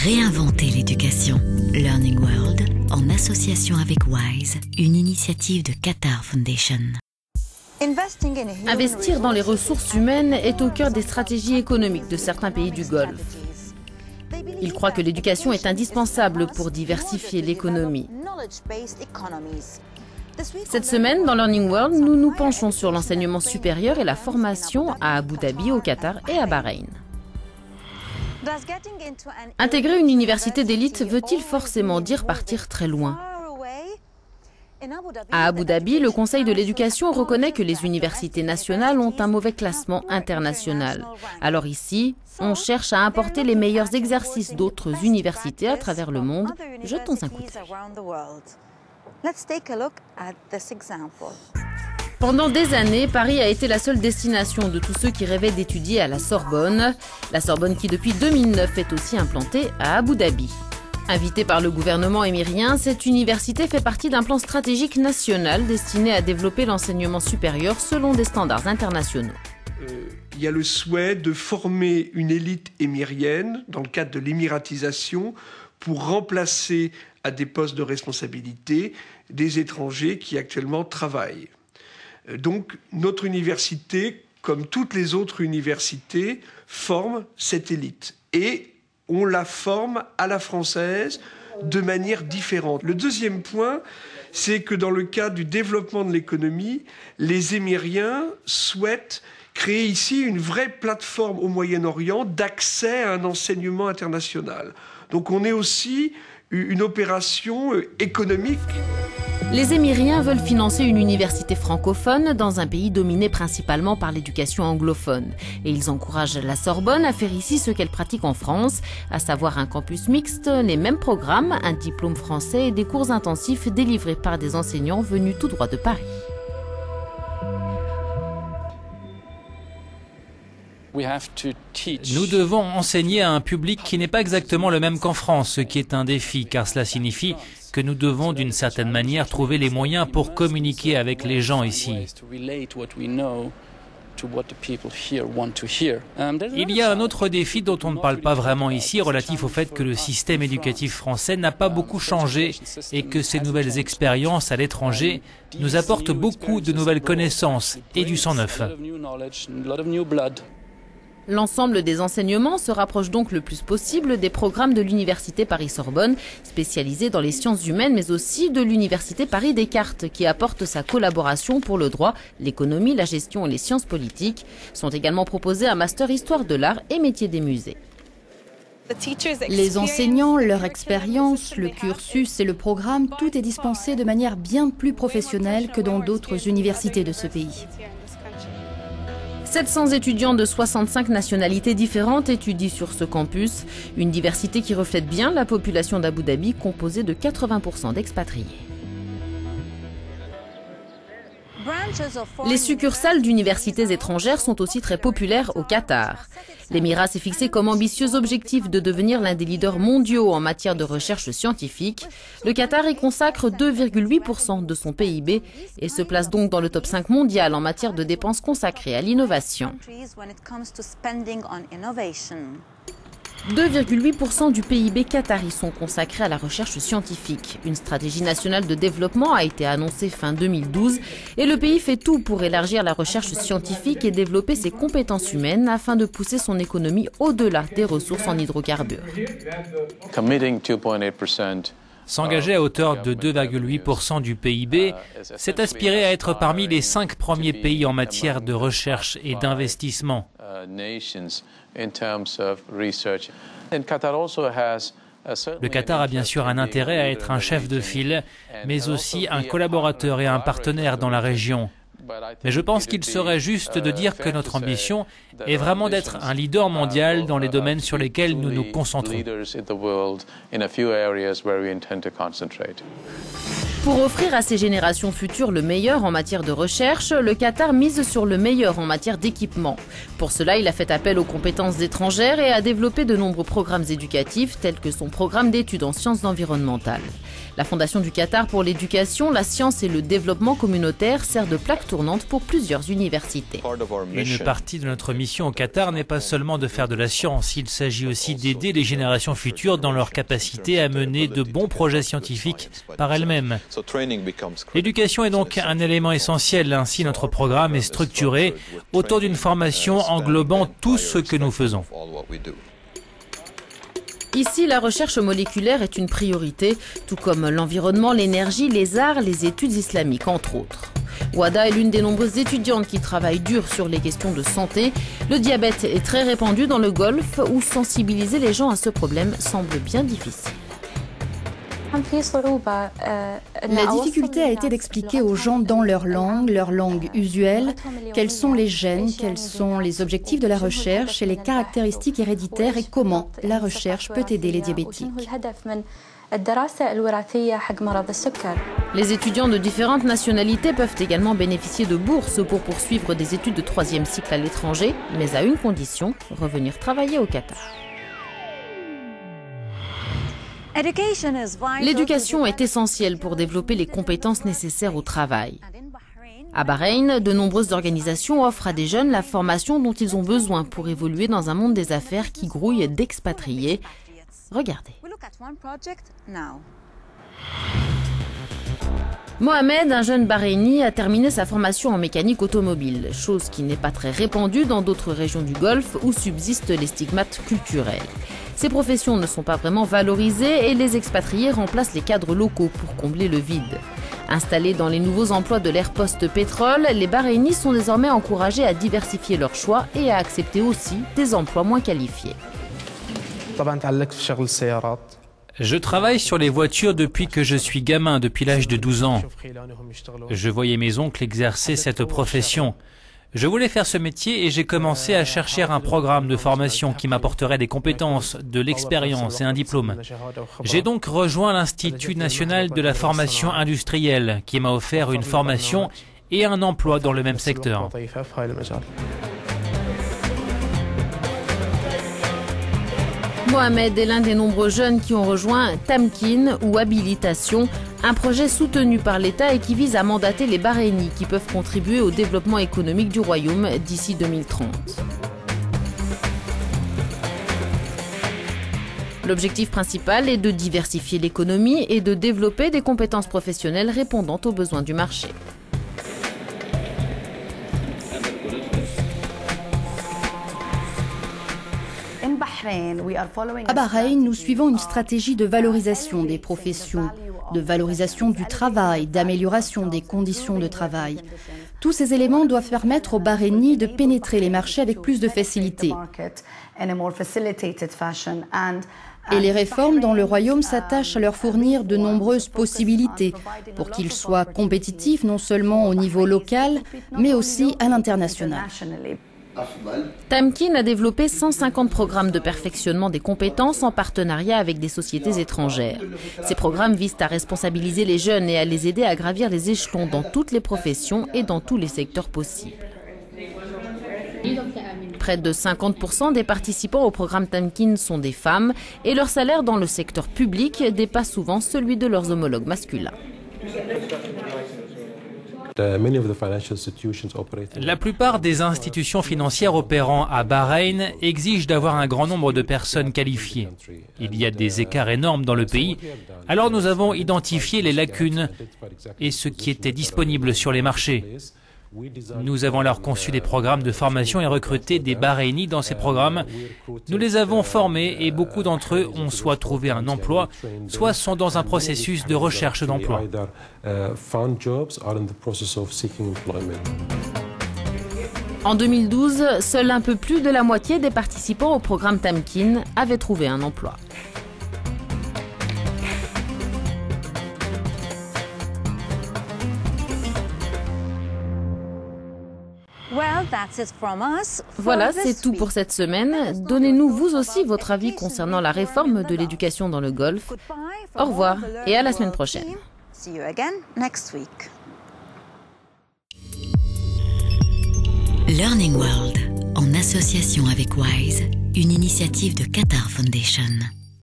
Réinventer l'éducation. Learning World, en association avec WISE, une initiative de Qatar Foundation. Investir dans les ressources humaines est au cœur des stratégies économiques de certains pays du Golfe. Ils croient que l'éducation est indispensable pour diversifier l'économie. Cette semaine, dans Learning World, nous nous penchons sur l'enseignement supérieur et la formation à Abu Dhabi, au Qatar et à Bahreïn. Intégrer une université d'élite veut-il forcément dire partir très loin? À Abu Dhabi, le Conseil de l'éducation reconnaît que les universités nationales ont un mauvais classement international. Alors ici, on cherche à importer les meilleurs exercices d'autres universités à travers le monde. Jetons un coup d'œil. Pendant des années, Paris a été la seule destination de tous ceux qui rêvaient d'étudier à la Sorbonne. La Sorbonne qui, depuis 2009, est aussi implantée à Abu Dhabi. Invitée par le gouvernement émirien, cette université fait partie d'un plan stratégique national destiné à développer l'enseignement supérieur selon des standards internationaux. Il y a le souhait de former une élite émirienne dans le cadre de l'émiratisation pour remplacer à des postes de responsabilité des étrangers qui actuellement travaillent. Donc notre université, comme toutes les autres universités, forme cette élite. Et on la forme à la française de manière différente. Le deuxième point, c'est que dans le cadre du développement de l'économie, les Émiriens souhaitent créer ici une vraie plateforme au Moyen-Orient d'accès à un enseignement international. Donc on est aussi une opération économique. Les Émiriens veulent financer une université francophone dans un pays dominé principalement par l'éducation anglophone. Et ils encouragent la Sorbonne à faire ici ce qu'elle pratique en France, à savoir un campus mixte, les mêmes programmes, un diplôme français et des cours intensifs délivrés par des enseignants venus tout droit de Paris. Nous devons enseigner à un public qui n'est pas exactement le même qu'en France, ce qui est un défi, car cela signifie que nous devons d'une certaine manière trouver les moyens pour communiquer avec les gens ici. Il y a un autre défi dont on ne parle pas vraiment ici, relatif au fait que le système éducatif français n'a pas beaucoup changé et que ces nouvelles expériences à l'étranger nous apportent beaucoup de nouvelles connaissances et du sang neuf. L'ensemble des enseignements se rapproche donc le plus possible des programmes de l'Université Paris-Sorbonne, spécialisée dans les sciences humaines, mais aussi de l'Université Paris-Descartes, qui apporte sa collaboration pour le droit, l'économie, la gestion et les sciences politiques. Sont également proposés un master histoire de l'art et métiers des musées. Les enseignants, leur expérience, le cursus et le programme, tout est dispensé de manière bien plus professionnelle que dans d'autres universités de ce pays. 700 étudiants de 65 nationalités différentes étudient sur ce campus, une diversité qui reflète bien la population d'Abu Dhabi, composée de 80% d'expatriés. Les succursales d'universités étrangères sont aussi très populaires au Qatar. L'Émirat s'est fixé comme ambitieux objectif de devenir l'un des leaders mondiaux en matière de recherche scientifique. Le Qatar y consacre 2,8% de son PIB et se place donc dans le top 5 mondial en matière de dépenses consacrées à l'innovation. 2,8% du PIB qatari sont consacrés à la recherche scientifique. Une stratégie nationale de développement a été annoncée fin 2012 et le pays fait tout pour élargir la recherche scientifique et développer ses compétences humaines afin de pousser son économie au-delà des ressources en hydrocarbures. S'engager à hauteur de 2,8% du PIB, c'est aspirer à être parmi les 5 premiers pays en matière de recherche et d'investissement. Le Qatar a bien sûr un intérêt à être un chef de file, mais aussi un collaborateur et un partenaire dans la région. Mais je pense qu'il serait juste de dire que notre ambition est vraiment d'être un leader mondial dans les domaines sur lesquels nous nous concentrons. Pour offrir à ces générations futures le meilleur en matière de recherche, le Qatar mise sur le meilleur en matière d'équipement. Pour cela, il a fait appel aux compétences étrangères et a développé de nombreux programmes éducatifs tels que son programme d'études en sciences environnementales. La Fondation du Qatar pour l'éducation, la science et le développement communautaire sert de plaque tournante pour plusieurs universités. Une partie de notre mission au Qatar n'est pas seulement de faire de la science, il s'agit aussi d'aider les générations futures dans leur capacité à mener de bons projets scientifiques par elles-mêmes. L'éducation est donc un élément essentiel, ainsi notre programme est structuré autour d'une formation englobant tout ce que nous faisons. Ici, la recherche moléculaire est une priorité, tout comme l'environnement, l'énergie, les arts, les études islamiques, entre autres. Wada est l'une des nombreuses étudiantes qui travaillent dur sur les questions de santé. Le diabète est très répandu dans le Golfe, où sensibiliser les gens à ce problème semble bien difficile. La difficulté a été d'expliquer aux gens dans leur langue usuelle, quels sont les gènes, quels sont les objectifs de la recherche et les caractéristiques héréditaires et comment la recherche peut aider les diabétiques. Les étudiants de différentes nationalités peuvent également bénéficier de bourses pour poursuivre des études de 3e cycle à l'étranger, mais à une condition, revenir travailler au Qatar. L'éducation est essentielle pour développer les compétences nécessaires au travail. À Bahreïn, de nombreuses organisations offrent à des jeunes la formation dont ils ont besoin pour évoluer dans un monde des affaires qui grouille d'expatriés. Regardez. Mohamed, un jeune Bahreïni, a terminé sa formation en mécanique automobile, chose qui n'est pas très répandue dans d'autres régions du Golfe où subsistent les stigmates culturels. Ces professions ne sont pas vraiment valorisées et les expatriés remplacent les cadres locaux pour combler le vide. Installés dans les nouveaux emplois de l'Air Poste Pétrole, les Bahreïnis sont désormais encouragés à diversifier leurs choix et à accepter aussi des emplois moins qualifiés. Je travaille sur les voitures depuis que je suis gamin, depuis l'âge de 12 ans. Je voyais mes oncles exercer cette profession. Je voulais faire ce métier et j'ai commencé à chercher un programme de formation qui m'apporterait des compétences, de l'expérience et un diplôme. J'ai donc rejoint l'Institut national de la formation industrielle qui m'a offert une formation et un emploi dans le même secteur. Mohamed est l'un des nombreux jeunes qui ont rejoint Tamkin ou Habilitation, un projet soutenu par l'État et qui vise à mandater les Bahreïnis qui peuvent contribuer au développement économique du royaume d'ici 2030. L'objectif principal est de diversifier l'économie et de développer des compétences professionnelles répondant aux besoins du marché. À Bahreïn, nous suivons une stratégie de valorisation des professions, de valorisation du travail, d'amélioration des conditions de travail. Tous ces éléments doivent permettre aux Bahreïnis de pénétrer les marchés avec plus de facilité. Et les réformes dans le royaume s'attachent à leur fournir de nombreuses possibilités pour qu'ils soient compétitifs non seulement au niveau local, mais aussi à l'international. Tamkin a développé 150 programmes de perfectionnement des compétences en partenariat avec des sociétés étrangères. Ces programmes visent à responsabiliser les jeunes et à les aider à gravir les échelons dans toutes les professions et dans tous les secteurs possibles. Près de 50% des participants au programme Tamkin sont des femmes et leur salaire dans le secteur public dépasse souvent celui de leurs homologues masculins. La plupart des institutions financières opérant à Bahreïn exigent d'avoir un grand nombre de personnes qualifiées. Il y a des écarts énormes dans le pays, alors nous avons identifié les lacunes et ce qui était disponible sur les marchés. Nous avons alors conçu des programmes de formation et recruté des Bahreïnis dans ces programmes. Nous les avons formés et beaucoup d'entre eux ont soit trouvé un emploi, soit sont dans un processus de recherche d'emploi. En 2012, seul un peu plus de la moitié des participants au programme Tamkin avaient trouvé un emploi. Voilà, c'est tout pour cette semaine. Donnez-nous vous aussi votre avis concernant la réforme de l'éducation dans le Golfe. Au revoir et à la semaine prochaine. See you again next week. Learning World, en association avec WISE, une initiative de Qatar Foundation.